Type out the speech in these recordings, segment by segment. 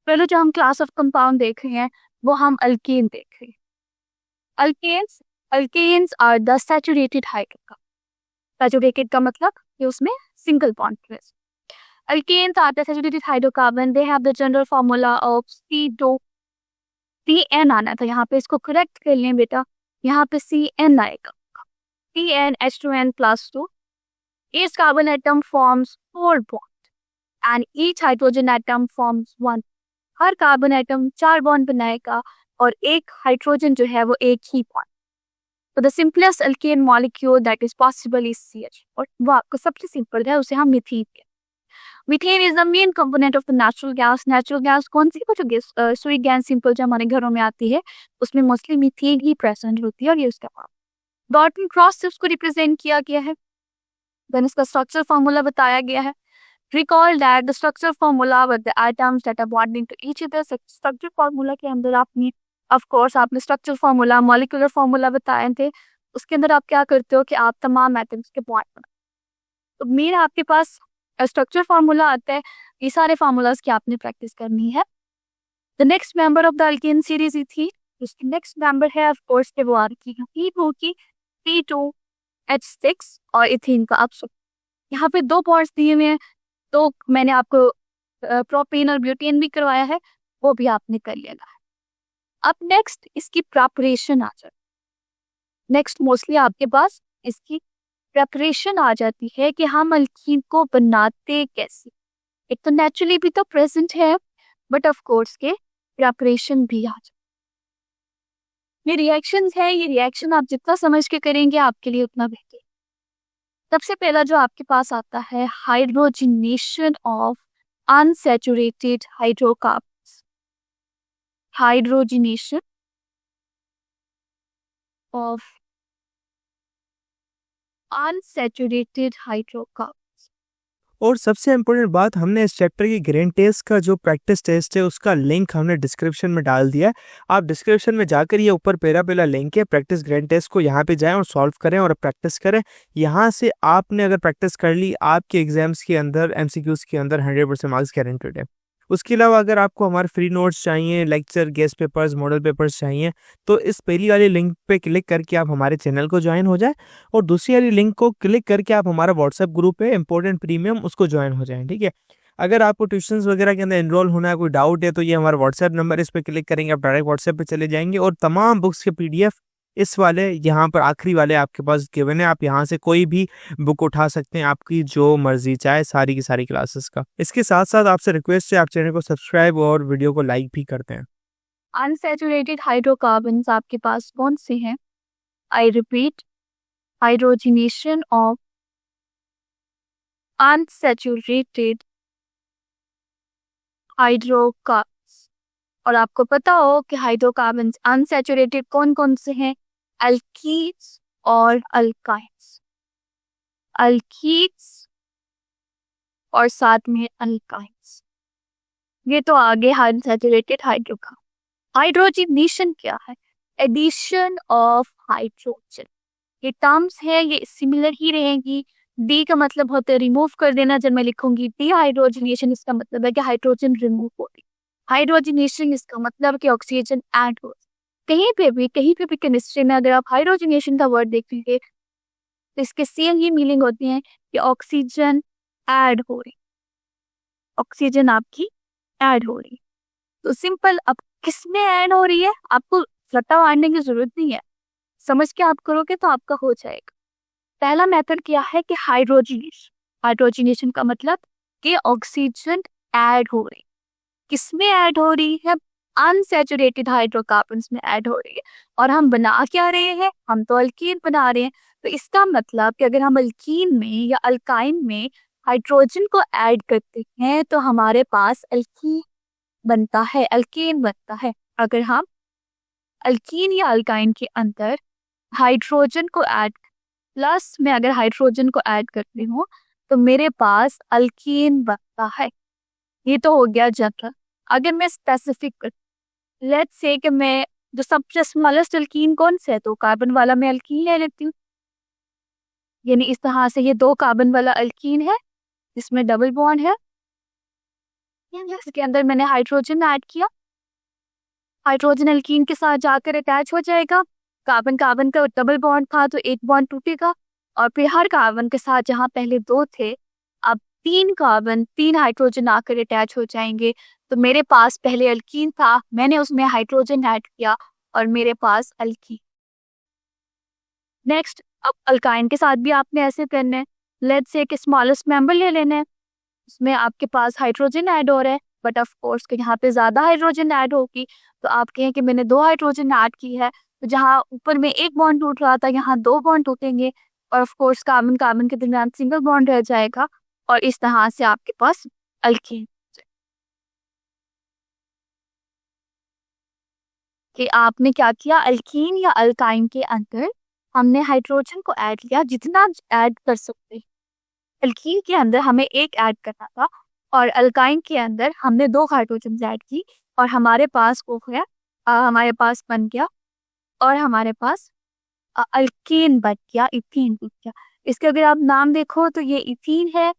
पहले जो हम क्लास ऑफ कंपाउंड देख रहे हैं वो हम अल्केन देख रहे हैं। Alkanes alkanes are the saturated hydrocarbon. Saturated का मतलब कि उसमें single bond present. Alkanes are the saturated hydrocarbon. They have the general formula of C2 CN आना था यहाँ पे, इसको करेक्ट कर लें बेटा, यहाँ पे CN आएगा। CnH2n plus 2. Each carbon atom forms 4 bonds and each hydrogen atom forms 1. Her carbon atom 4 bond बनाएगा और एक हाइड्रोजन जो है वो एक ही बॉन्ड। तो the simplest alkane molecule that is possible is CH, और वो आपको सबसे सिंपल है, उसे हम मीथेन कहते हैं। Methane is the main component of the natural gas. Natural gas कौन सी? जो गैस स्वीट गैस सिंपल जो हमारे घरों में आती है उसमें मोस्टली मीथेन ही प्रेजेंट होती है, और ये उसका पार्ट। डॉल्टन क्रॉस से उसको रिप्रेजेंट किया गया है। देन इसका स्ट्रक्चर फॉर्मूला बताया गया है। Recall that the structure formula with the atoms that are bonding to each other. Structure formula के अंदर आपने of course आपने structure formula, molecular formula बताए थे। उसके अंदर आप क्या करते हो कि आप तमाम atoms के बॉन्ड बनाते हो। तो मेरा आपके पास स्ट्रक्चर फार्मूला आता है, ये सारे फार्मूलाज की आपने प्रैक्टिस करनी है। The next member of the alkane series ethene, उसकी नेक्स्ट मेंबर है ऑफ कोर्स के वो आ रही है C2H6 और इथीन का आप यहाँ पे 2 बॉन्ड्स दिए हुए हैं, तो मैंने आपको प्रोपेन और ब्यूटेन भी करवाया है, वो भी आपने कर लेना है। अब नेक्स्ट इसकी प्रिपरेशन आ जाती है। नेक्स्ट मोस्टली आपके पास इसकी प्रिपरेशन आ जाती है कि हम अल्कीन को बनाते कैसे। एक तो नेचुरली भी तो प्रेजेंट है, बट ऑफ कोर्स के प्रिपरेशन भी आ जाती है। ये रिएक्शंस है, ये रिएक्शन आप जितना समझ के करेंगे आपके लिए उतना बेहतर। सबसे पहला जो आपके पास आता है hydrogenation of unsaturated hydrocarbons. Hydrogenation of unsaturated hydrocarbon. और सबसे इम्पोर्टेंट बात, हमने इस चैप्टर की ग्रेन टेस्ट का जो प्रैक्टिस टेस्ट है उसका लिंक हमने डिस्क्रिप्शन में डाल दिया है। आप डिस्क्रिप्शन में जाकर ये ऊपर पहला लिंक है प्रैक्टिस ग्रेन टेस्ट को, यहाँ पे जाएं और सॉल्व करें और प्रैक्टिस करें। यहाँ से आपने अगर प्रैक्टिस कर ली, आपके एग्जाम्स के अंदर MCQs के अंदर 100% मार्क्स गारंटेड है। उसके अलावा अगर आपको हमारे फ्री नोट्स चाहिए, lecture, guest papers, model papers चाहिए, तो इस पहली वाली लिंक पे क्लिक करके आप हमारे चैनल को ज्वाइन हो जाए, और दूसरी वाली लिंक को क्लिक करके आप हमारा व्हाट्सएप ग्रुप है इम्पोर्टेंट प्रीमियम, उसको ज्वाइन हो जाएं। ठीक है। अगर आपको ट्यूशंस वगैरह के अंदर एनरोल होना है, कोई डाउट है, तो ये हमारा व्हाट्सएप नंबर, इस पर क्लिक करेंगे आप डायरेक्ट व्हाट्सएप पे चले जाएंगे, और तमाम बुक्स के PDF इस वाले यहाँ पर आखिरी वाले आपके पास गिवन है। आप यहाँ से कोई भी बुक उठा सकते हैं, आपकी जो मर्जी चाहे, सारी की सारी क्लासेस का। इसके साथ साथ आपसे रिक्वेस्ट है, आप चैनल को सब्सक्राइब और वीडियो को लाइक भी करते हैं। अनसैचुरेटेड हाइड्रोकार्बन्स आपके पास कौन से हैं? I repeat, hydrogenation of unsaturated hydrocarbons. और आपको पता हो कि हाइड्रोकार्बन्स अनसैचुरेटेड कौन कौन से हैं? अल्कीन्स और अल्काइन्स। अल्कीन्स और साथ में अल्काइन्स, ये तो आगे अनसैचुरेटेड हाइड्रोकार्बन। हाइड्रोजिनेशन क्या है? Addition of hydrogen. ये टर्म्स है, ये सिमिलर ही रहेंगी। डी का मतलब होता है रिमूव कर देना। जब मैं लिखूंगी डी हाइड्रोजिनेशन, इसका मतलब है कि हाइड्रोजन रिमूव हो रही। हाइड्रोजिनेशन इसका मतलब कि ऑक्सीजन ऐड हो। कहीं पे भी केमिस्ट्री में अगर आप हाइड्रोजिनेशन का वर्ड देखेंगे तो इसके सेम ही मीनिंग होती है कि ऑक्सीजन ऐड हो रही, ऑक्सीजन आपकी ऐड हो रही। तो सिंपल, अब किसमें ऐड हो रही है आपको रट्टा मारने की जरूरत नहीं है, समझ के आप करोगे तो आपका हो जाएगा। पहला मेथड क्या है कि हाइड्रोजिनेशन। हाइड्रोजिनेशन का मतलब कि ऑक्सीजन ऐड हो रही। किसमें ऐड हो रही है? अनसैचुरेटेड हाइड्रोकार्बन्स में ऐड हो रही है। और हम बना क्या रहे हैं? हम तो अल्कीन बना रहे हैं। तो इसका मतलब कि अगर हम अल्कीन में या अल्काइन में हाइड्रोजन को ऐड करते हैं तो हमारे पास अल्कीन बनता है, अल्केन बनता है। अगर हम अल्कीन या अल्काइन के अंदर हाइड्रोजन को ऐड, प्लस में अगर हाइड्रोजन को ऐड करती हूँ तो मेरे पास अल्कीन बनता है। ये तो हो गया जनरल। अगर मैं स्पेसिफिक कर, लेट्स से कि मैं जो सबसे स्मॉलेस्ट अल्कीन कौन से है, तो कार्बन वाला मैं अल्कीन ले लेती हूँ। यानी इस तरह से ये 2 कार्बन वाला अल्कीन है जिसमें डबल बॉन्ड है, इसके अंदर मैंने हाइड्रोजन ऐड किया, हाइड्रोजन एल्कीन के साथ जाकर अटैच हो जाएगा। कार्बन कार्बन का डबल बॉन्ड था तो एक बॉन्ड टूटेगा, और फिर हर कार्बन के साथ जहाँ पहले 2 थे अब 3 कार्बन 3 हाइड्रोजन आकर अटैच हो जाएंगे। तो मेरे पास पहले एल्कीन था, मैंने उसमें हाइड्रोजन ऐड किया और मेरे पास एल्कीन। नेक्स्ट, अब अल्काइन के साथ भी आपने ऐसे करना है। लेट्स से एक स्मॉलेस्ट मेंबर ले लेना है, उसमें आपके पास हाइड्रोजन ऐड हो रहा है, बट ऑफ कोर्स कि यहाँ पे ज्यादा हाइड्रोजन ऐड होगी, तो आप कहें कि मैंने 2 हाइड्रोजन ऐड की है, तो जहाँ ऊपर में एक बॉन्ड टूट रहा था यहाँ 2 बॉन्ड टूटेंगे, और ऑफ कोर्स कार्बन कार्बन के दरमियान सिंगल बॉन्ड रह जाएगा, और इस तरह से आपके पास अल्कीन। कि आपने क्या किया, अल्कीन या अल्काइन के अंदर हमने हाइड्रोजन को ऐड किया जितना ऐड कर सकते हैं। अल्कीन के अंदर हमें एक ऐड करना था और अल्काइन के अंदर हमने 2 हाइड्रोजन ऐड की, और हमारे पास वो गया, हमारे पास बन गया, और हमारे पास अल्कीन बन गया, इथीन बन गया। इसके अगर आप नाम देखो तो ये इथीन है,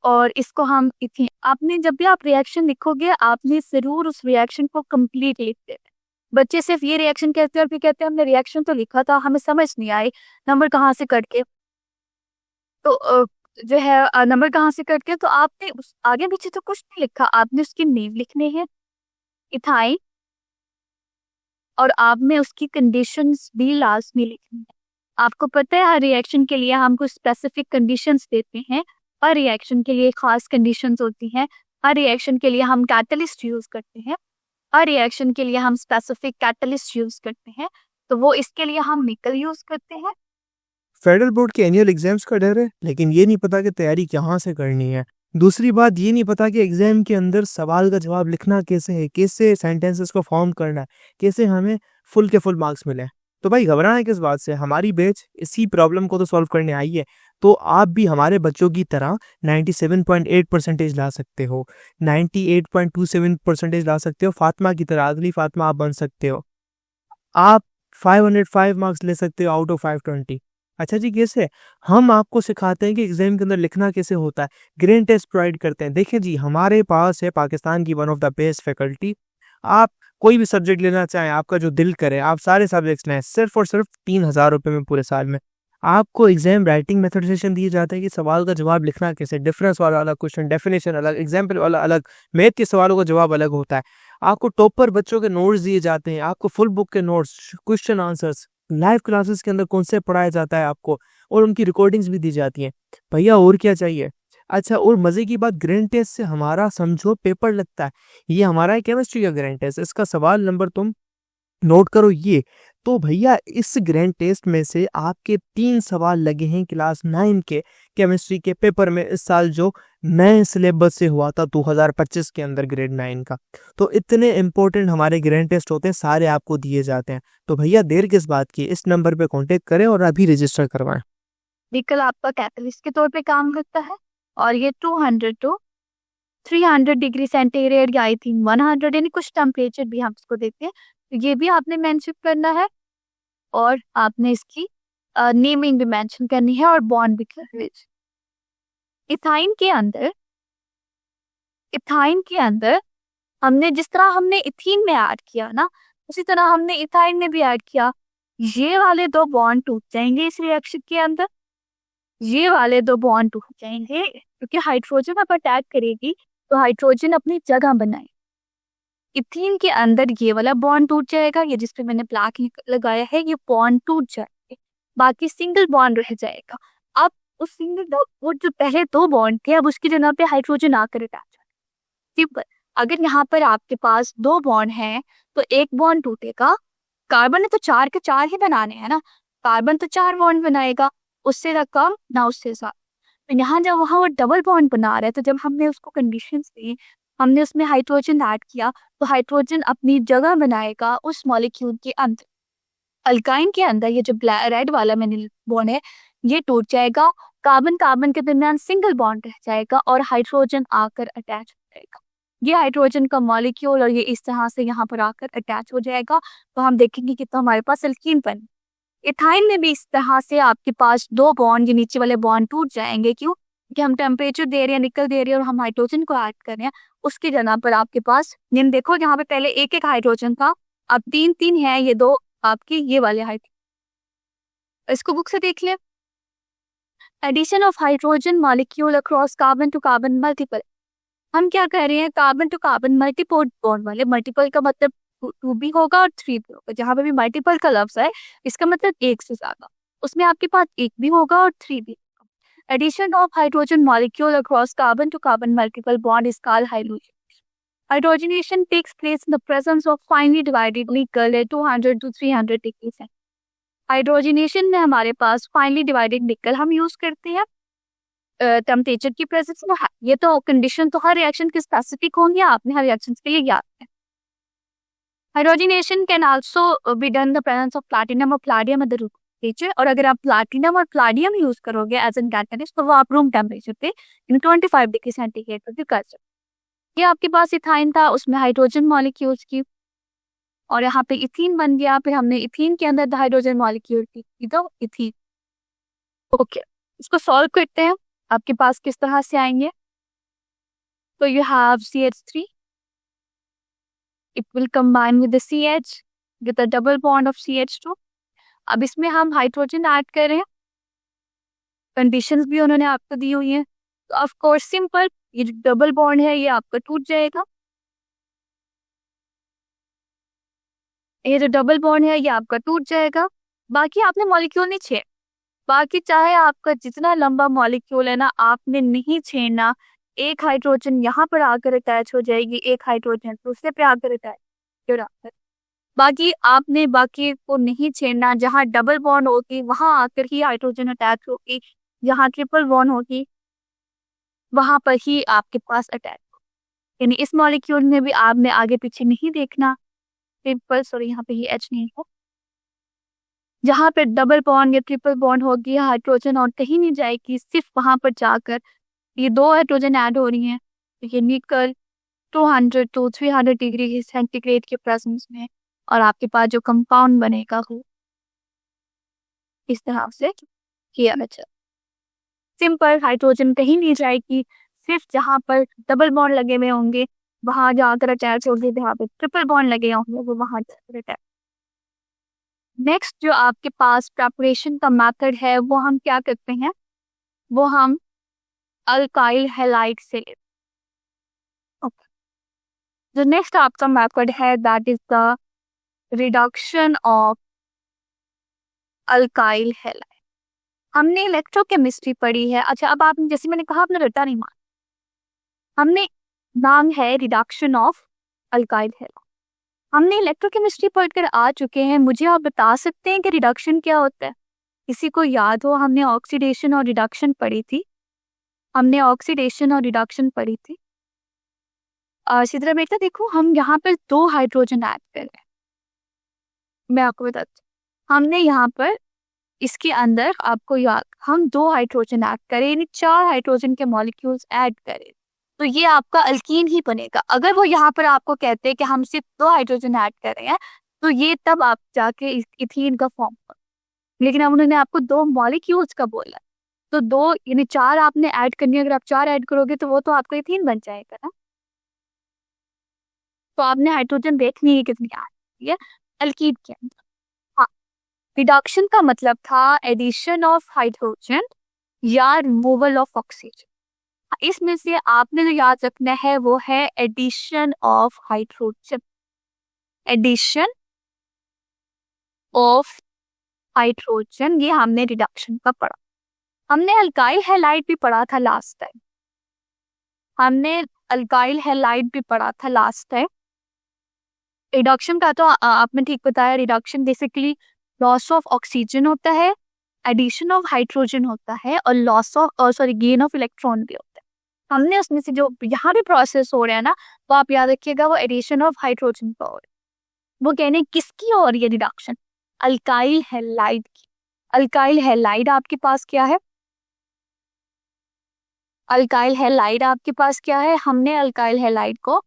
और इसको हम इथीन। आपने जब भी आप रिएक्शन लिखोगे आपने जरूर उस रिएक्शन को कंप्लीट लिख देना। बच्चे सिर्फ ये रिएक्शन कहते हैं और फिर कहते हैं हमने रिएक्शन तो लिखा था, हमें समझ नहीं आई नंबर कहाँ से कट के, तो जो है नंबर कहाँ से कट के, तो आपने उस आगे पीछे तो कुछ नहीं लिखा, आपने उसकी नेम लिखने हैं इथाइन, और आपने उसकी कंडीशंस भी लाजमी लिखनी है। आपको पता है हर रिएक्शन के लिए हम कुछ स्पेसिफिक कंडीशंस देते हैं, हर रिएक्शन के लिए खास कंडीशंस होती हैं, हर रिएक्शन के लिए हम कैटलिस्ट यूज करते हैं, हर रिएक्शन के लिए हम स्पेसिफिक कैटलिस्ट यूज करते हैं, तो वो इसके लिए हम निकल यूज करते हैं। फेडरल बोर्ड के एनुअल एग्जाम्स का डर है, लेकिन ये नहीं पता कि तैयारी कहाँ से करनी है। दूसरी बात ये नहीं पता कि एग्जाम के अंदर सवाल का जवाब लिखना कैसे है, कैसे सेंटेंसेस को फॉर्म करना है, कैसे हमें फुल के फुल मार्क्स मिले। तो भाई घबराना किस बात से, हमारी बैच इसी प्रॉब्लम को तो सॉल्व करने आई है। तो आप भी हमारे बच्चों की तरह 97.8% ला सकते हो, 98.27% ला सकते हो, फातिमा की तरह, अगली फातिमा आप बन सकते हो। आप 505 मार्क्स ले सकते हो आउट ऑफ 520। अच्छा जी, कैसे? हम आपको सिखाते हैं कि एग्जाम के अंदर लिखना कैसे होता है, ग्रेड टेस्ट प्रोवाइड करते हैं। देखिए जी, हमारे पास है पाकिस्तान की one of the best faculty. आप कोई भी सब्जेक्ट लेना चाहें, आपका जो दिल करे, आप सारे सब्जेक्ट्स लें, सिर्फ और सिर्फ 3,000 रुपये में पूरे साल में। आपको एग्जाम राइटिंग मेथडसाइजेशन दिए जाते हैं कि सवाल का जवाब लिखना कैसे, डिफरेंस वाला अलग क्वेश्चन, डेफिनेशन अलग, एग्जाम्पल वाला अलग, मैथ के सवालों का जवाब अलग होता है। आपको टॉपर बच्चों के नोट्स दिए जाते हैं, आपको फुल बुक के notes, question answers, live classes के अंदर कॉन्सेप्ट पढ़ाया जाता है आपको, और उनकी रिकॉर्डिंग्स भी दी जाती हैं। भैया और क्या चाहिए? अच्छा, और मजे की बात, ग्रैंड टेस्ट से हमारा समझो पेपर लगता है। ये हमारा है केमिस्ट्री का ग्रैंड टेस्ट, इसका सवाल नंबर तुम नोट करो ये। तो भैया इस ग्रैंड टेस्ट में से आपके 3 सवाल लगे हैं क्लास 9 के केमिस्ट्री के पेपर में इस साल, जो नए सिलेबस से हुआ था 2025 के अंदर ग्रेड 9 का। तो इतने इंपॉर्टेंट हमारे ग्रैंड टेस्ट होते हैं, सारे आपको दिए जाते हैं। तो भैया देर किस बात की, इस नंबर पे कांटेक्ट करें और अभी रजिस्टर करवाएं। निकल आपका कैटलिस्ट के तौर पे काम करता है, और ये 200 टू 300 डिग्री सेंटीग्रेड या आई थिंक 100, यानी कुछ टेम्परेचर भी हम इसको देते हैं, तो ये भी आपने मेंशन करना है, और आपने इसकी नेमिंग भी मेंशन करनी है और बॉन्ड भी करना है। इथाइन के अंदर, इथाइन के अंदर हमने जिस तरह हमने इथीन में ऐड किया ना, उसी तरह हमने इथाइन में भी ऐड किया। ये वाले 2 बॉन्ड टूट जाएंगे इस रिएक्शन के अंदर, ये वाले 2 बॉन्ड टूट जाएंगे, क्योंकि हाइड्रोजन अब अटैक करेगी तो हाइड्रोजन अपनी जगह बनाए। इथीन के अंदर ये वाला बॉन्ड टूट जाएगा, ये जिसपे मैंने ब्लैक लगाया है, ये बॉन्ड टूट जाएंगे, बाकी सिंगल बॉन्ड रह जाएगा। अब उस सिंगल, वो जो पहले 2 बॉन्ड थे, अब उसकी जगह पे हाइड्रोजन आकर अटैच हो। सिंपल। अगर यहाँ पर आपके पास 2 बॉन्ड हैं तो एक बॉन्ड टूटेगा, कार्बन ने तो 4 के 4 ही बनाने हैं ना, कार्बन तो 4 बॉन्ड बनाएगा, उससे ना कम ना उससे ज्यादा। तो यहाँ जब वहाँ वो डबल बॉन्ड बना रहा है, तो जब हमने उसको कंडीशंस दी, हमने उसमें हाइड्रोजन ऐड किया, तो हाइड्रोजन अपनी जगह बनाएगा उस मॉलिक्यूल के अंदर। अल्काइन के अंदर ये जो रेड वाला मैंने बॉन्ड है ये टूट जाएगा, कार्बन कार्बन के दरमियान सिंगल बॉन्ड रह जाएगा और हाइड्रोजन आकर अटैच हो जाएगा। ये हाइड्रोजन का मॉलिक्यूल और ये इस तरह से यहाँ पर आकर अटैच हो जाएगा, तो हम देखेंगे कि तो हमारे पास एल्कीन बने। इथाइन में भी इस तरह से आपके पास 2 बॉन्ड, ये नीचे वाले बॉन्ड टूट जाएंगे। क्यों? कि हम टेम्परेचर दे रहे हैं, निकल दे रहे हैं और हम हाइड्रोजन को ऐड कर रहे हैं, उसकी जगह पर आपके पास ये देखो यहाँ पे पहले एक एक हाइड्रोजन था, अब 3 3 है, ये 2 आपकी ये वाले हाइड्रोजन। इसको बुक से देख ले। Addition of hydrogen molecule across carbon to carbon multiple. हम क्या कह रहे हैं, carbon to carbon multiple bond वाले। मल्टीपल का मतलब 2 भी होगा और 3 भी होगा। जहां पे भी मल्टीपल का लफ्ज है इसका मतलब एक से ज्यादा, उसमें आपके पास एक भी होगा और 3 भी होगा। Addition of hydrogen molecule across carbon to carbon multiple bond is called hydrogen. Hydrogenation takes place in the presence of finely divided nickel at 200 to 300 degree centigrade. Hydrogenation में हमारे पास फाइनली डिवाइडेड निकल हम यूज करते हैं temperature की presence में। ये तो कंडीशन तो हर रिएक्शन की स्पेसिफिक होंगी, आपने हर रिएक्शन के लिए याद है। Hydrogenation can also be done the presence of platinum और palladium at the room temperature. और अगर आप प्लैटिनम और प्लाडियम यूज करोगे एज एन कैटलिस्ट तो वो आप रूम टेम्परेचर पे 25 डिग्री सेंटीग्रेड पर भी कर सकते। ये आपके पास इथाइन था, उसमें हाइड्रोजन मॉलिक्यूल्स की, और यहाँ पे इथीन बन गया। फिर हमने इथीन के अंदर हाइड्रोजन मॉलिक्यूल की तो इथीन। ओके, इसको सॉल्व करते हैं, आपके पास किस तरह से आएंगे। तो you have CH3, it will combine with the CH with the double bond of CH2। अब इसमें हम हाइड्रोजन ऐड कर रहे हैं, कंडीशंस भी उन्होंने आपको दी हुई हैं। तो ऑफ कोर्स सिंपल, ये जो डबल बॉन्ड है ये आपका टूट जाएगा, ये जो डबल बॉन्ड है ये आपका टूट जाएगा। बाकी आपने मॉलिक्यूल नहीं छेड़, बाकी चाहे आपका जितना लंबा मॉलिक्यूल है ना, आपने नहीं छेड़ना। एक हाइड्रोजन यहाँ पर आकर अटैच हो जाएगी, एक हाइड्रोजन दूसरे पे आकर अटैच, बाकी आपने बाकी को नहीं छेड़ना। जहाँ डबल बॉन्ड होगी वहां आकर ही हाइड्रोजन अटैच होगी, जहाँ ट्रिपल बॉन्ड होगी वहां पर ही आपके पास अटैच होगी। यानी इस मॉलिक्यूल में भी आपने आगे पीछे नहीं देखना। ट्रिपल, सॉरी यहाँ पे ये H नहीं है, जहाँ पे डबल बॉन्ड या ट्रिपल बॉन्ड होगी हाइड्रोजन और कहीं नहीं जाएगी, सिर्फ वहां पर जाकर ये 2 हाइड्रोजन ऐड हो रही हैं। तो ये निकल 200 to 300 डिग्री सेंटीग्रेड के प्रेजेंस में, और आपके पास जो कंपाउंड बनेगा वो इस तरह से किया गया। सिंपल, हाइड्रोजन कहीं नहीं जाएगी, सिर्फ जहाँ पर डबल बॉन्ड लगे हुए होंगे वहां जाकर अटैच होगी, जहाँ पे ट्रिपल बॉन्ड लगे होंगे वो वहां जाकर अटैच। नेक्स्ट जो आपके पास प्रेपरेशन का मेथड है वो हम क्या करते हैं, वो हम अल्काइल हैलाइड से लेते हैं। जो नेक्स्ट आपका मेथड है that is the reduction of alkyl halide. हमने इलेक्ट्रोकेमिस्ट्री पढ़ी है। अच्छा, अब आपने जैसे मैंने कहा आपने रटा नहीं माना, हमने नाम है रिडक्शन ऑफ अल्काइल हैलाइड। हमने इलेक्ट्रोकेमिस्ट्री पढ़कर आ चुके हैं, मुझे आप बता सकते हैं कि रिडक्शन क्या होता है? किसी को याद हो? हमने ऑक्सीडेशन और रिडक्शन पढ़ी थी, हमने ऑक्सीडेशन और रिडक्शन पढ़ी थी। सिद्रा बेटा देखो, हम यहाँ पर 2 हाइड्रोजन ऐड कर रहे हैं। मैं आपको बताती हूँ, हमने यहाँ पर इसके अंदर आपको याद, हम 2 हाइड्रोजन ऐड करें, यानी 4 हाइड्रोजन के मॉलिक्यूल्स ऐड करें तो ये आपका अल्कीन ही बनेगा। अगर वो यहाँ पर आपको कहते हैं कि हम सिर्फ 2 हाइड्रोजन ऐड कर रहे हैं तो ये तब आप जाके इथीन का फॉर्म हो। लेकिन अब उन्होंने आपको 2 मॉलिक्यूल्स का बोला, तो 2 यानी 4 आपने ऐड करनी है। अगर आप 4 ऐड करोगे तो वो तो आपका इथीन बन जाएगा ना। तो आपने हाइड्रोजन देखनी है कितनी आ रही है अल्कीन के अंदर। हाँ, रिडक्शन का मतलब था एडिशन ऑफ हाइड्रोजन या रिमूवल ऑफ ऑक्सीजन। इसमें से आपने जो याद रखना है वो है addition of hydrogen, addition of hydrogen, ये हमने रिडक्शन का पढ़ा। हमने अल्काइल हैलाइड भी पढ़ा था लास्ट टाइम, हमने अल्काइल हैलाइड भी पढ़ा था लास्ट टाइम। रिडक्शन का तो आपने ठीक बताया, reduction basically loss of oxygen होता है, एडिशन ऑफ हाइड्रोजन होता है, और loss of sorry gain of electron भी होता है। हमने उसमें से जो यहाँ भी प्रोसेस हो रहा है ना, वो आप याद रखिएगा वो एडिशन ऑफ हाइड्रोजन का हो रहा है। वो कहने किसकी हो रही है रिडक्शन? अल्काइल हैलाइड की। अल्काइल हैलाइड आपके पास क्या है? अल्काइल हैलाइड आपके पास क्या है? हमने अल्काइल हैलाइड को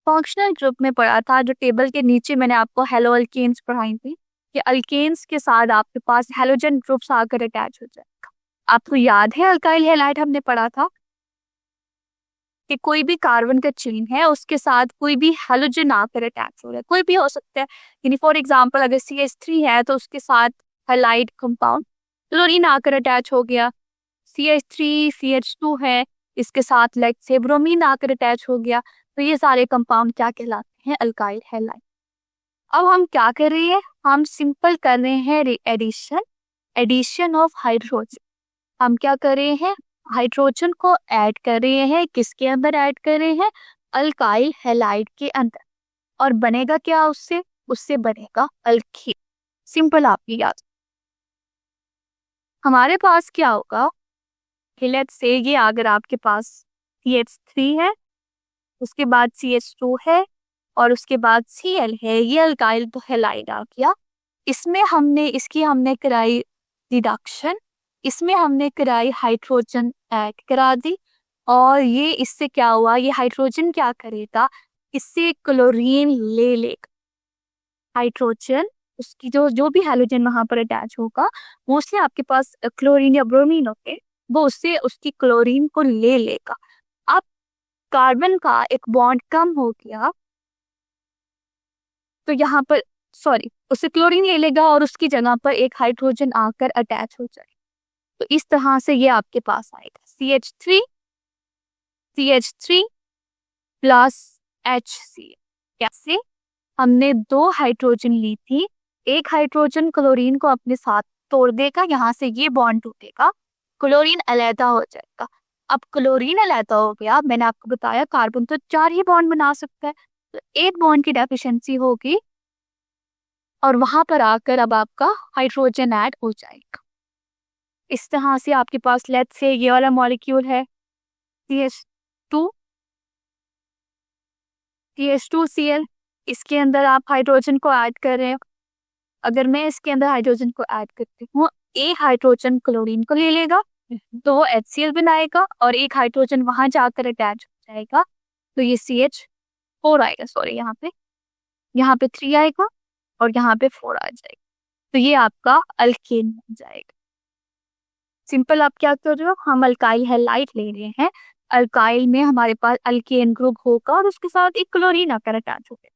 फंक्शनल ग्रुप में पढ़ा था, जो टेबल के नीचे मैंने आपको हेलो अल्केन्स पढ़ाई थी कि अल्केन्स के साथ आपके पास हेलोजन ग्रुप्स आकर अटैच हो जाएगा। आपको याद है अल्काइल हैलाइड हमने पढ़ा था? कि कोई भी कार्बन का चेन है उसके साथ कोई भी हेलोजन आकर अटैच हो रहा है, कोई भी हो सकता है। यानी फॉर एग्जांपल अगर CH3 है तो उसके साथ हैलाइड कंपाउंड क्लोरीन आकर अटैच हो गया। CH3 CH2 है, इसके साथ लाइक से ब्रोमीन आकर अटैच हो गया। तो ये सारे कंपाउंड क्या कहलाते हैं? Alkyl halide. अब हम क्या कर रहे हैं? हम सिंपल कर रहे हैं एडिशन, एडिशन ऑफ हाइड्रोजन। हम क्या कर रहे हैं? हाइड्रोजन को ऐड कर रहे हैं। किसके अंदर ऐड कर रहे हैं? अल्काइल हैलाइड के अंदर। और बनेगा क्या उससे? उससे बनेगा अल्कीन। सिंपल आपकी याद। हमारे पास क्या होगा कि लेट्स से ये अगर आपके पास CH3 है, उसके बाद CH2 है और उसके बाद Cl है, ये अल्काइल तो हैलाइड आ गया। इसमें हमने कराई रिडक्शन, इसमें हमने कराई हाइड्रोजन ऐड करा दी। और ये इससे क्या हुआ? ये हाइड्रोजन क्या करेगा? इससे क्लोरीन ले लेगा। हाइड्रोजन उसकी जो जो भी हैलोजन वहां पर अटैच होगा, मोस्टली आपके पास क्लोरीन या ब्रोमीन होते, वो उससे उसकी क्लोरीन को ले लेगा। अब कार्बन का एक बॉन्ड कम हो गया तो यहाँ पर सॉरी उससे क्लोरीन ले लेगा और उसकी जगह पर एक हाइड्रोजन आकर अटैच हो जाए। तो इस तरह से ये आपके पास आएगा CH3 प्लस HCl। कैसे? हमने 2 हाइड्रोजन ली थी, एक हाइड्रोजन क्लोरीन को अपने साथ तोड़ देगा, यहाँ से ये बॉन्ड टूटेगा, क्लोरीन अलहदा हो जाएगा। अब क्लोरीन अलहदा हो गया, मैंने आपको बताया कार्बन तो 4 ही बॉन्ड बना सकता है, तो एक बॉन्ड की डेफिशिएंसी होगी और वहां पर आकर अब आपका हाइड्रोजन ऐड हो जाएगा। इस तरह से आपके पास लेट्स से ये वाला मॉलिक्यूल है CH2Cl, इसके अंदर आप हाइड्रोजन को ऐड कर रहे हो। अगर मैं इसके अंदर हाइड्रोजन को ऐड करती हूँ, एक हाइड्रोजन क्लोरीन को ले लेगा, 2 HCl बनाएगा और एक हाइड्रोजन वहां जाकर अटैच हो जाएगा, तो ये CH4 आएगा। सॉरी, यहाँ पे 3 आएगा और यहाँ पे 4 आ जाएगा, तो ये आपका अल्केन बन जाएगा। सिंपल आप क्या कर रहे हो? हम अल्काइल हैलाइड ले रहे हैं, अल्काइल में हमारे पास अल्केन ग्रुप होगा और उसके साथ एक क्लोरीन आकर अटैच हो गया,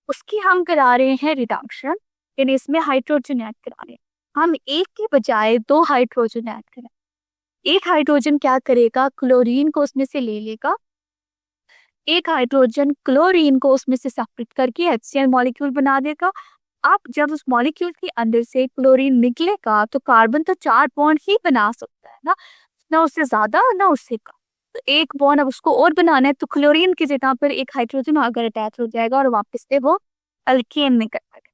उसकी हम करा रहे हैं रिडक्शन, यानी इसमें हाइड्रोजन ऐड करा रहे हैं। हम एक के बजाय 2 हाइड्रोजन ऐड करें। एक हाइड्रोजन क्या करेगा? क्लोरीन को उसमें से ले लेगा, एक हाइड्रोजन क्लोरीन को उसमें से सेपरेट करके HCl मॉलिक्यूल बना देगा। अब जब उस मॉलिक्यूल के अंदर से क्लोरीन निकलेगा तो कार्बन तो 4 बॉन्ड ही बना सकता है ना उससे ज्यादा ना उससे कम। तो एक बॉन्ड अब उसको और बनाना है, तो क्लोरीन की जगह पर एक हाइड्रोजन आकर अटैच हो जाएगा और वापस से वो अल्केन में करेगा।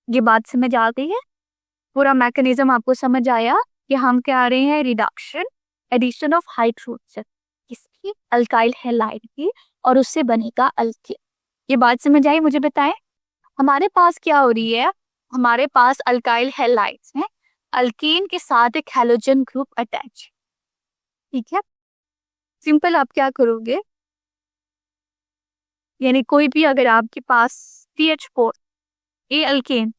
ये बात समझ आ गई है? पूरा मैकेनिज्म आपको समझ आया कि हम क्या रहे हैं? रिडक्शन, एडिशन ऑफ हाइड्रोजन किसकी? अल्काइल हैलाइड की, और उससे बनेगा अल्केन। ये बात समझ आई? मुझे बताएं, हमारे पास क्या हो रही है? हमारे पास अल्काइल हैलाइड्स हैं, अल्केन के साथ एक हैलोजन ग्रुप अटैच। ठीक है, सिंपल आप क्या करोगे, यानी कोई भी अगर आपके पास CH4 ये अल्केन,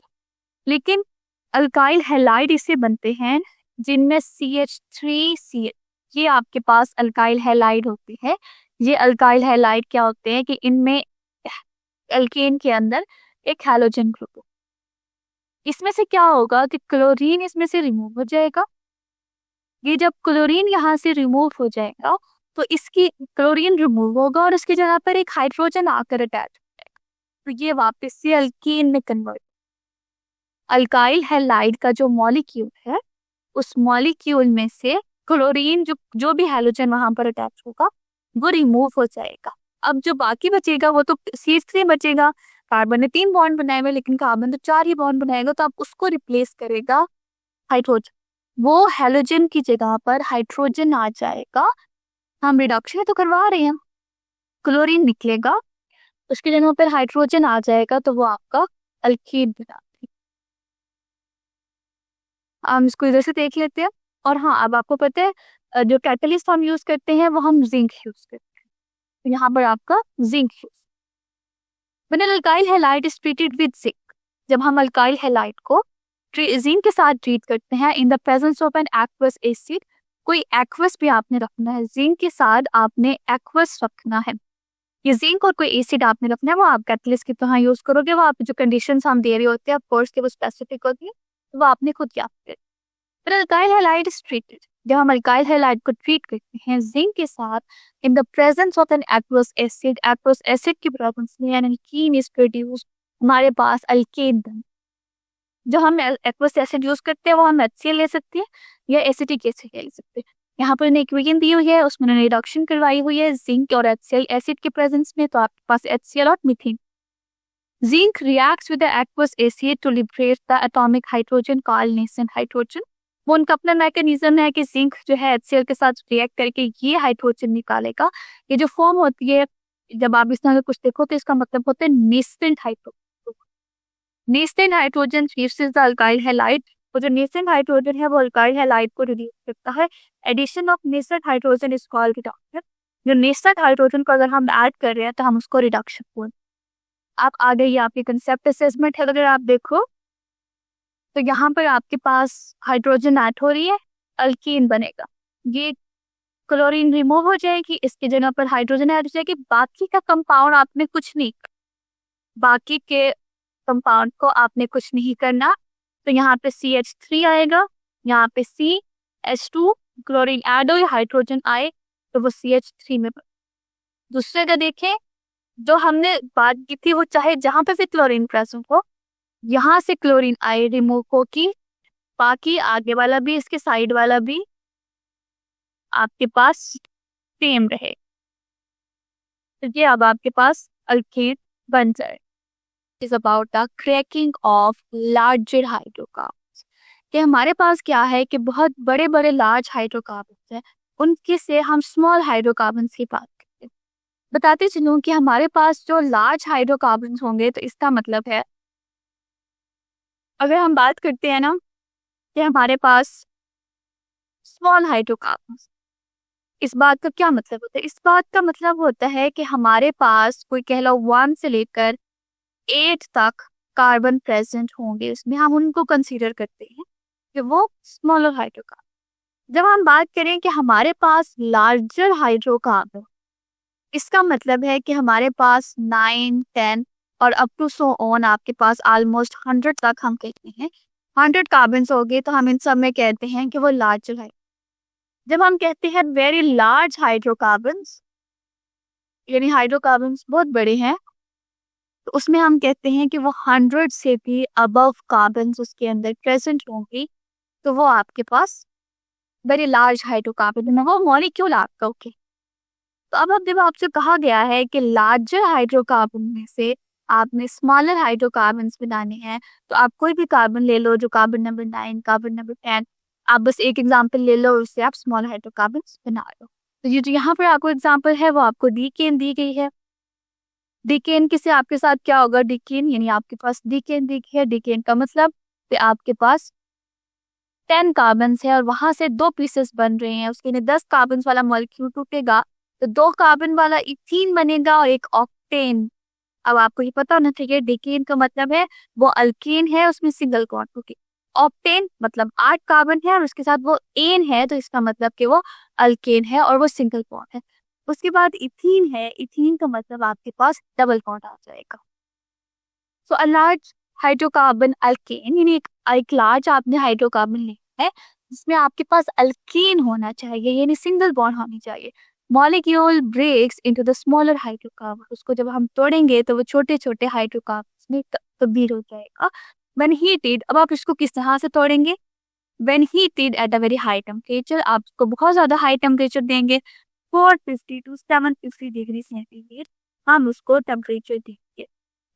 लेकिन अल्काइल हैलाइड इससे बनते हैं जिनमें CH3Cl, ये आपके पास अल्काइल हैलाइड होते हैं। ये अल्काइल हैलाइड क्या होते हैं कि इनमें अल्केन के अंदर एक हैलोजन ग्रुप हो। इसमें से क्या होगा कि क्लोरीन इसमें से रिमूव हो जाएगा। ये जब क्लोरीन यहाँ से रिमूव हो जाएगा तो इसकी क्लोरीन रिमूव होगा और इसकी जगह पर एक हाइड्रोजन आकर अटैच हो जाएगा, तो ये वापस से अल्कीन में कन्वर्ट। अल्काइल हैलाइड का जो मॉलिक्यूल है, उस मॉलिक्यूल में से क्लोरीन जो भी हैलोजन वहां पर अटैच होगा वो रिमूव हो जाएगा। अब जो बाकी बचेगा वो तो CH3 बचेगा। कार्बन ने 3 बॉन्ड बनाए हुए, लेकिन कार्बन तो 4 ही बॉन्ड बनाएगा, तो आप उसको रिप्लेस करेगा हाइड्रोजन, वो हैलोजन की जगह पर हाइड्रोजन आ जाएगा। हम रिडक्शन तो करवा रहे हैं, क्लोरीन निकलेगा, उसकी जगह पर हाइड्रोजन आ जाएगा, तो वो आपका अल्कीन बना। हम इसको इधर से देख लेते हैं। और हाँ, अब आपको पता है जो कैटलिस्ट हम यूज करते हैं वो हम जिंक यूज करते हैं, तो यहाँ पर आपका zinc use. When alkyl halide is treated with zinc, जब हम अल्काइल हैलाइड को जिंक के साथ ट्रीट करते हैं इन the presence of an aqueous acid, कोई एक्वस भी आपने रखना है, जिंक के साथ आपने एक्वस रखना है। ये जिंक और कोई एसिड आपने रखना है, वो आप कैटलिस्ट की तरह यूज करोगे। वो आप जो कंडीशंस हम दे रहे होते हैं, ऑफ कोर्स के वो स्पेसिफिक होती है, तो वो आपने खुद याद कर। फिर अल्काइल हैलाइड इज ट्रीटेड, जब हम अल्काइल हैलाइड को ट्रीट करते हैं जिंक के साथ इन the presence of an aqueous acid की प्रेजेंस में एन अल्कीन इज प्रोड्यूस्ड, हमारे पास अल्केन बन। जो हम एक्वस एसिड यूज करते हैं वो हम HCl ले सकते हैं या एसिटिक एसिड ले सकते हैं। यहाँ पर इक्वेशन दी हुई है, उसमें उन्होंने रिडक्शन करवाई हुई है जिंक और HCl एसिड के प्रेजेंस में, तो आपके पास HCl और methane. Zinc reacts with the aqueous acid to liberate the atomic hydrogen called nascent hydrogen. वो उनका अपना मैकेनिज्म है कि जिंक जो है HCl के साथ रिएक्ट करके ये हाइड्रोजन निकालेगा। ये जो फॉर्म होती है, जब आप इस तरह कुछ देखो तो इसका मतलब होता है nascent hydrogen. Nascent hydrogen reduces the alkyl halide, और जो नेसेंट हाइड्रोजन है वो अल्काइल हैलाइड को रिड्यूस करता है। Addition of nascent hydrogen is called reduction. जो नेसेंट हाइड्रोजन को अगर हम ऐड कर रहे हैं तो हम उसको रिडक्शन बोलते हैं। आप आगे ये आपकी कंसेप्ट असेसमेंट है, अगर आप देखो तो यहाँ पर आपके पास हाइड्रोजन ऐड हो रही है, अल्कीन बनेगा। ये क्लोरीन रिमूव हो जाएगी, इसकी जगह पर हाइड्रोजन ऐड हो जाएगी। बाकी का कंपाउंड आपने कुछ नहीं, बाकी के कंपाउंड को आपने कुछ नहीं करना। तो यहाँ पे CH3 आएगा, यहाँ पे CH2, क्लोरीन ऐड हो, हाइड्रोजन आए तो वो CH3 में। दूसरे का देखें, जो हमने बात की थी वो चाहे जहां पे भी क्लोरीन प्रेजेंट हो, यहाँ से क्लोरीन आए रिमूव हो की, बाकी आगे वाला भी इसके साइड वाला भी आपके पास सेम रहे, तो ये अब आपके पास अल्केन बन जाए। Is about the cracking of larger hydrocarbons, कि हमारे पास क्या है कि बहुत बड़े बड़े लार्ज हाइड्रोकार्बन्स हैं, उनके से हम स्मॉल हाइड्रोकार्बन्स की बात करते हैं। बताते चलूं कि हमारे पास जो लार्ज हाइड्रोकार्बन्स होंगे तो इसका मतलब है, अगर हम बात करते हैं ना कि हमारे पास स्मॉल हाइड्रोकार्बन्स, इस बात का क्या मतलब होता है? इस बात का मतलब होता है कि हमारे पास कोई कह लो 1 से लेकर 8 तक कार्बन प्रेजेंट होंगे, उसमें हम उनको कंसीडर करते हैं कि वो स्मॉलर हाइड्रोकार्बन। जब हम बात करें कि हमारे पास लार्जर हाइड्रोकार्बन, इसका मतलब है कि हमारे पास 9, 10 और अप टू सो ऑन आपके पास ऑलमोस्ट 100 तक हम कहते हैं 100 कार्बन हो गए, तो हम इन सब में कहते हैं कि वो लार्जर है। जब हम कहते हैं वेरी लार्ज हाइड्रोकार्बन्स, यानी हाइड्रोकार्बन्स बहुत बड़े हैं, तो उसमें हम कहते हैं कि वो 100 से भी अबव कार्बन्स उसके अंदर प्रेजेंट होंगी, तो वो आपके पास वेरी लार्ज हाइड्रोकार्बन है, वो मॉलिक्यूल आपका। ओके, तो अब जब आपसे कहा गया है कि लार्जर हाइड्रोकार्बन में से आपने स्मॉलर हाइड्रोकार्बन्स बनाने हैं, तो आप कोई भी कार्बन ले लो, जो कार्बन नंबर 9, कार्बन नंबर 10, आप बस एक एग्जांपल ले लो, उससे आप स्मॉलर हाइड्रोकार्बन्स बना लो। तो ये जो यहाँ पर आपको एग्जांपल है वो आपको डीकेन दी गई है। डीकेन किसे आपके साथ क्या होगा? डीकेन यानी आपके पास डीकेन दी गई है। डीकेन का मतलब कि आपके पास 10 कार्बन है और वहां से 2 पीसेस बन रहे हैं, उसके लिए 10 कार्बन वाला मॉलिक्यूल टूटेगा तो 2 कार्बन वाला इथीन बनेगा और एक ऑक्टेन। अब आपको ये पता होना चाहिए डीकेन का मतलब है वो अल्केन है, उसमें सिंगल बॉन्ड। ओके, ऑक्टेन मतलब 8 कार्बन है और उसके साथ वो एन है, तो इसका मतलब कि वो अल्केन है और वो सिंगल बॉन्ड है। उसके बाद इथीन है, इथीन का मतलब आपके पास डबल बॉन्ड आ जाएगा। सो अ लार्ज हाइड्रोकार्बन अल्केन, यानी एक लार्ज आपने हाइड्रोकार्बन लिखा है जिसमें आपके पास अल्केन होना चाहिए, यानी सिंगल बॉन्ड होनी चाहिए। Molecule breaks into the smaller hydrocarbon, उसको जब हम तोड़ेंगे तो वो छोटे छोटे हाइड्रोकार्बन में तब्दील हो जाएगा। व्हेन हीटेड, अब आप इसको किस तरह से तोड़ेंगे? When heated at a very high temperature, आप इसको बहुत ज्यादा हाई टेम्परेचर देंगे, 450 to 750 डिग्री सेंटीग्रेड हम उसको टेम्परेचर देंगे।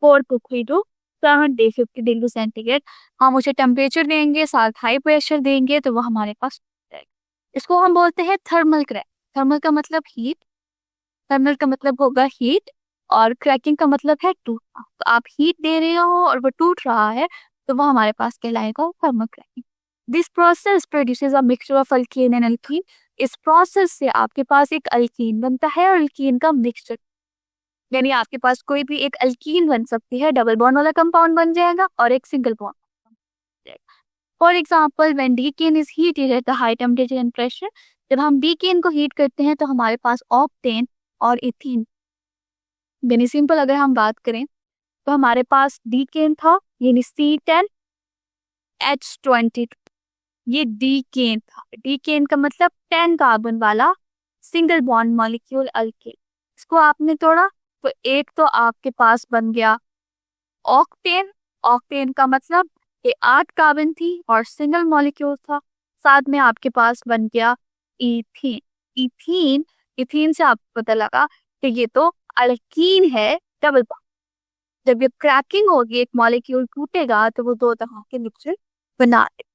450 to 750 डिग्री सेंटीग्रेड हम उसे टेम्परेचर देंगे, साथ हाई प्रेशर देंगे, तो वो हमारे पास इसको हम बोलते हैं थर्मल क्रैक। थर्मल का मतलब हीट, थर्मल का मतलब होगा हीट और क्रैकिंग का मतलब है टूटना। तो आप हीट दे रहे हो और वो टूट रहा है, तो वो हमारे पास कहलाएगा thermal cracking. This process produces a mixture of alkyne and alkene, इस प्रोसेस से आपके पास एक अल्कीन बनता है और अल्कीन का मिक्सचर, यानी आपके पास कोई भी एक अल्कीन बन सकती है, डबल बॉन्ड वाला कंपाउंड बन जाएगा और एक single bond. For example when decane is heated at the high temperature and pressure, जब हम डीकेन को हीट करते हैं तो हमारे पास ऑक्टेन और इथीन, यानी सिंपल अगर हम बात करें तो हमारे पास डीकेन था यानी C10H22, ये डीकेन था। डीकेन का मतलब 10 कार्बन वाला सिंगल बॉन्ड मॉलिक्यूल अल्केन। इसको आपने तोड़ा तो एक तो आपके पास बन गया ऑक्टेन। ऑक्टेन का मतलब ये 8 कार्बन थी और सिंगल मॉलिक्यूल था। साथ में आपके पास बन गया इथीन। इथीन इथीन से आपको पता लगा कि ये तो अल्कीन है डबल बॉन्ड। जब ये क्रैकिंग होगी, एक मॉलिक्यूल टूटेगा तो वो 2 तरह के मिक्सचर बना देगा।